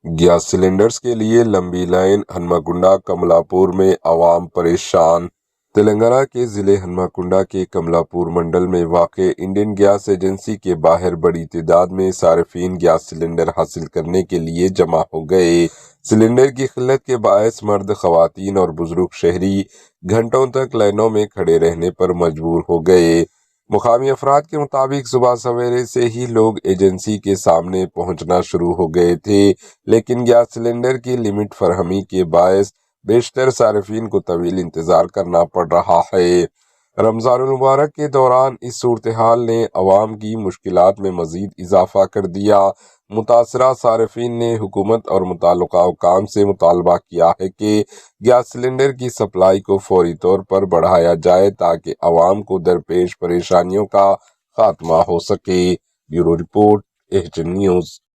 Gas cylinders کے لیے لمبی لائن، ہنمکنڈا کملاپور میں عوام پریشان۔ تلنگانہ کے ضلع ہنمکنڈا کے کملاپور منڈل میں واقع انڈین گیس ایجنسی کے باہر بڑی تعداد میں صارفین گیس سلنڈر حاصل کرنے کے لیے جمع ہو گئے۔ سلنڈر کی قلت کے باعث مرد، خواتین اور بزرگ شہری گھنٹوں تک لائنوں میں کھڑے رہنے پر مجبور ہو گئے۔ مقامی افراد کے مطابق صبح سویرے سے ہی لوگ ایجنسی کے سامنے پہنچنا شروع ہو گئے تھے، لیکن گیس سلنڈر کی لمٹ فراہمی کے باعث بیشتر صارفین کو طویل انتظار کرنا پڑ رہا ہے۔ رمضان المبارک کے دوران اس صورتحال نے عوام کی مشکلات میں مزید اضافہ کر دیا۔ متاثرہ صارفین نے حکومت اور متعلقہ حکام سے مطالبہ کیا ہے کہ گیس سلنڈر کی سپلائی کو فوری طور پر بڑھایا جائے تاکہ عوام کو درپیش پریشانیوں کا خاتمہ ہو سکے۔ Bureau report, H N news.